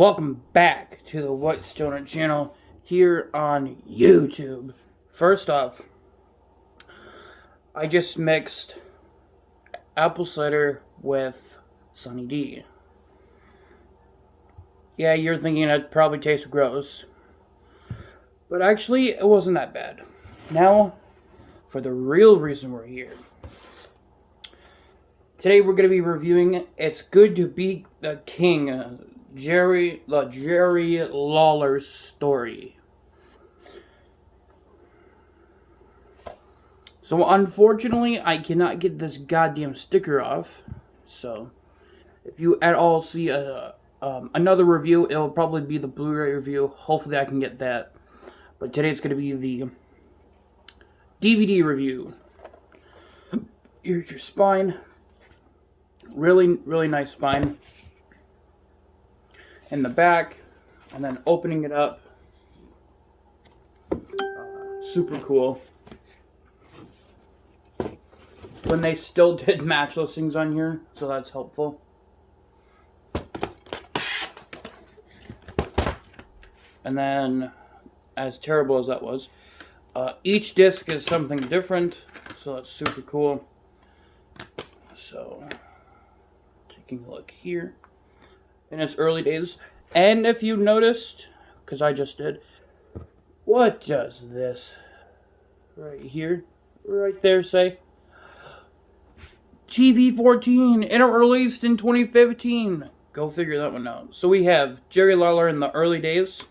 Welcome back to the White Stoner channel here on YouTube. First off, I just mixed apple cider with Sunny D. Yeah, you're thinking it probably tastes gross, but actually it wasn't that bad. Now, for the real reason we're here. Today we're going to be reviewing It's Good to Be the King, Jerry Lawler's story. So unfortunately, I cannot get this goddamn sticker off. So if you at all see another review, it'll probably be the Blu-ray review. Hopefully I can get that. But today it's going to be the DVD review. Here's your spine. Really nice spine. In the back, and then opening it up. Super cool. When they still did match listings on here, so that's helpful. And then, as terrible as that was, each disc is something different, so that's super cool. So, taking a look here. In its early days, and if you noticed, because I just did, what does this right here, right there say? TV-14, and it released in 2015. Go figure that one out. So we have Jerry Lawler in the early days.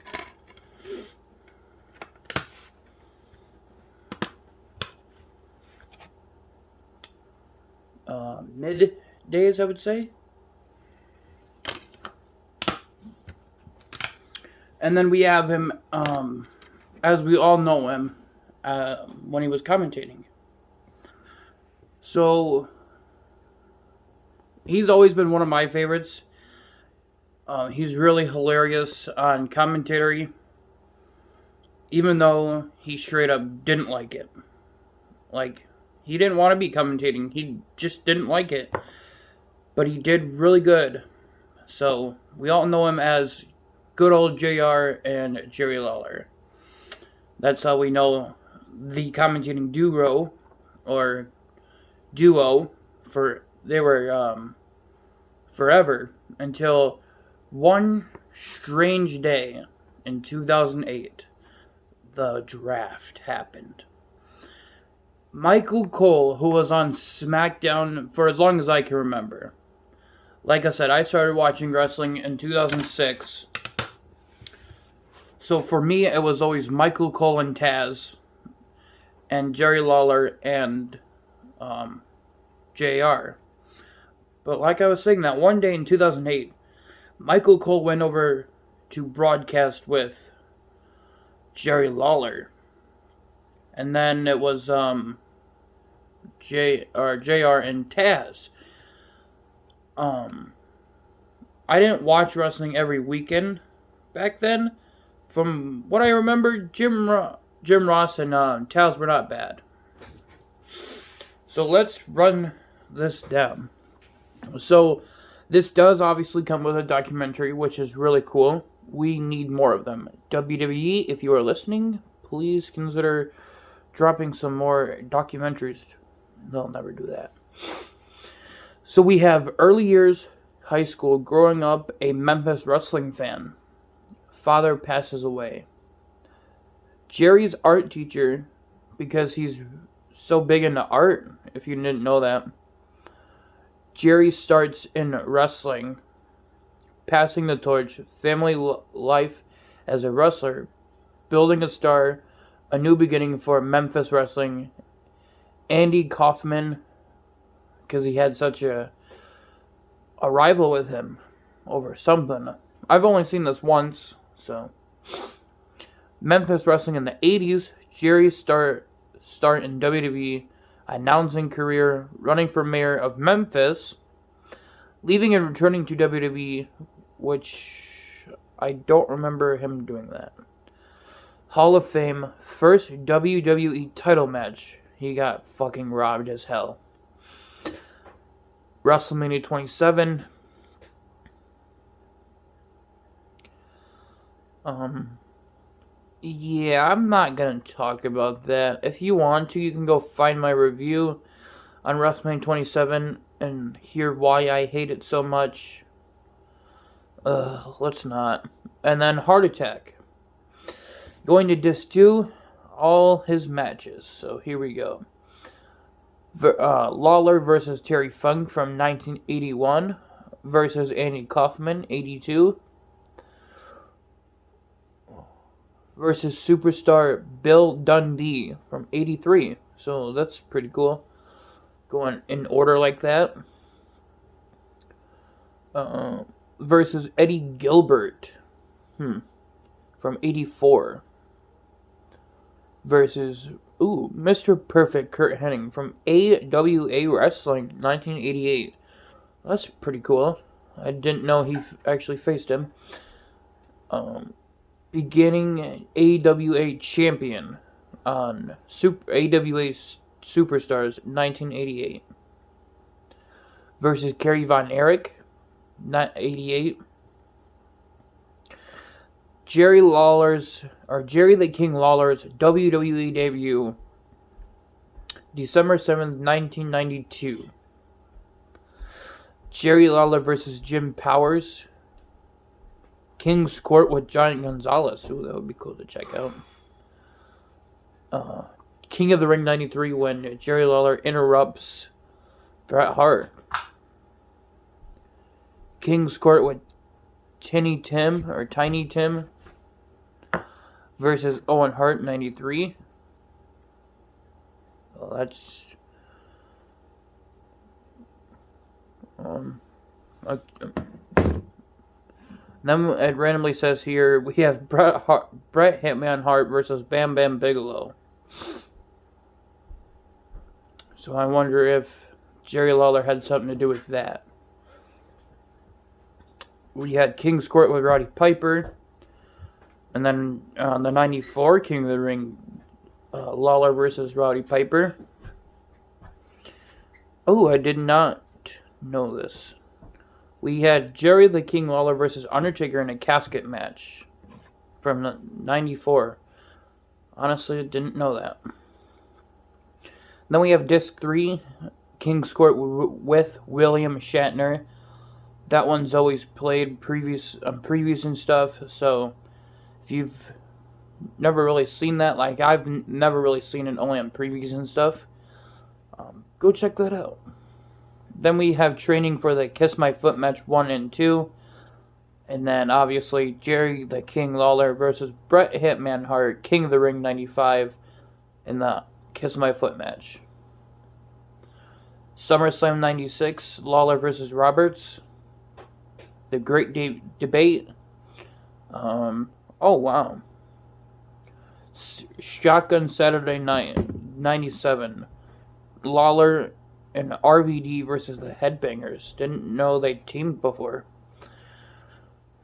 Mid days, I would say. And then we have him, as we all know him, when he was commentating. So, he's always been one of my favorites. He's really hilarious on commentary, even though he straight up didn't like it. Like, he didn't want to be commentating. He just didn't like it. But he did really good. So, we all know him as good old JR and Jerry Lawler. That's how we know the commentating duo, or duo, they were forever, until one strange day in 2008, the draft happened. Michael Cole, who was on SmackDown for as long as I can remember. Like I said, I started watching wrestling in 2006. So for me, it was always Michael Cole and Taz, and Jerry Lawler and JR. But like I was saying, that one day in 2008, Michael Cole went over to broadcast with Jerry Lawler. And then it was JR and Taz. I didn't watch wrestling every weekend back then. From what I remember, Jim Ross and Taz were not bad. So let's run this down. So this does obviously come with a documentary, which is really cool. We need more of them. WWE, if you are listening, please consider dropping some more documentaries. They'll never do that. So we have early years, high school, growing up a Memphis wrestling fan. Father passes away. Jerry's art teacher, because he's so big into art, if you didn't know that. Jerry starts in wrestling, passing the torch, family life as a wrestler, building a star, a new beginning for Memphis wrestling. Andy Kaufman, because he had such a rival with him over something. I've only seen this once. So, Memphis wrestling in the 80s, Jerry's start in WWE, announcing career, running for mayor of Memphis, leaving and returning to WWE, which I don't remember him doing that. Hall of Fame, first WWE title match, he got fucking robbed as hell. WrestleMania 27, Yeah, I'm not gonna talk about that. If you want to, you can go find my review on WrestleMania 27 and hear why I hate it so much. Let's not. And then Heart Attack. Going to just do all his matches. So here we go. Lawler versus Terry Funk from 1981 versus Andy Kaufman, 82. Versus Superstar Bill Dundee from 83. So that's pretty cool. Going in order like that. Versus Eddie Gilbert. From 84. Versus Mr. Perfect Kurt Hennig from AWA Wrestling 1988. That's pretty cool. I didn't know he actually faced him. Beginning AWA champion on AWA Superstars 1988 versus Kerry Von Erich, not 88. Jerry the King Lawler's WWE debut, December 7th, 1992. Jerry Lawler versus Jim Powers. King's Court with Giant Gonzalez. Ooh, that would be cool to check out. King of the Ring 93 when Jerry Lawler interrupts Bret Hart. King's Court with Tiny Tim versus Owen Hart 93. Well, that's then it randomly says here we have Bret Hitman Hart versus Bam Bam Bigelow. So I wonder if Jerry Lawler had something to do with that. We had King's Court with Roddy Piper. And then the 94 King of the Ring, Lawler versus Roddy Piper. Oh, I did not know this. We had Jerry the King Lawler versus Undertaker in a casket match from 94. Honestly, I didn't know that. Then we have Disc 3, King's Court with William Shatner. That one's always played previous and stuff, so if you've never really seen that, like I've never really seen it, only on previews and stuff, go check that out. Then we have training for the Kiss My Foot match 1 and 2. And then obviously Jerry the King Lawler versus Bret Hitman Hart, King of the Ring 95 in the Kiss My Foot match. SummerSlam 96, Lawler versus Roberts. The Great Debate. Oh wow. Shotgun Saturday Night 97. Lawler and RVD versus the Headbangers. Didn't know they teamed before.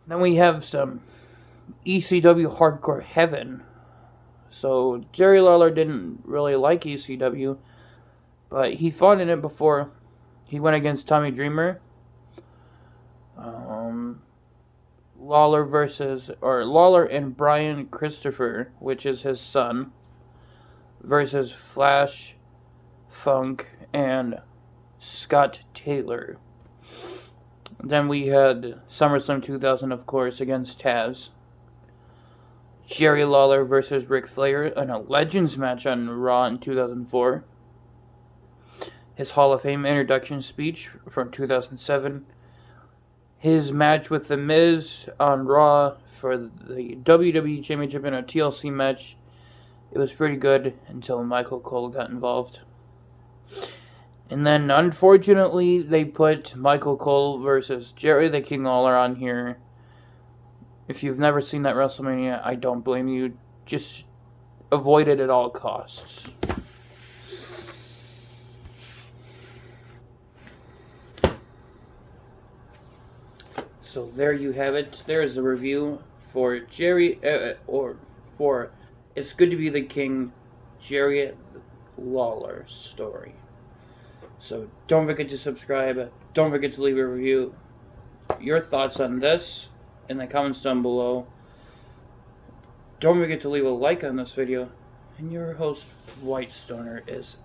Then we have some ECW Hardcore Heaven. So Jerry Lawler didn't really like ECW, but he fought in it before. He went against Tommy Dreamer. Lawler and Brian Christopher, which is his son, versus Flash, Funk, and Scott Taylor. Then we had SummerSlam 2000, of course, against Taz. Jerry Lawler versus Ric Flair in a Legends match on Raw in 2004. His Hall of Fame introduction speech from 2007. His match with The Miz on Raw for the WWE Championship in a TLC match. It was pretty good until Michael Cole got involved. And then, unfortunately, they put Michael Cole versus Jerry the King Lawler on here. If you've never seen that WrestleMania, I don't blame you. Just avoid it at all costs. So there you have it. There is the review for Jerry, for It's Good to Be the King, Jerry Lawler story. So don't forget to subscribe. Don't forget to leave a review. Your thoughts on this in the comments down below. Don't forget to leave a like on this video. And your host, White Stoner, is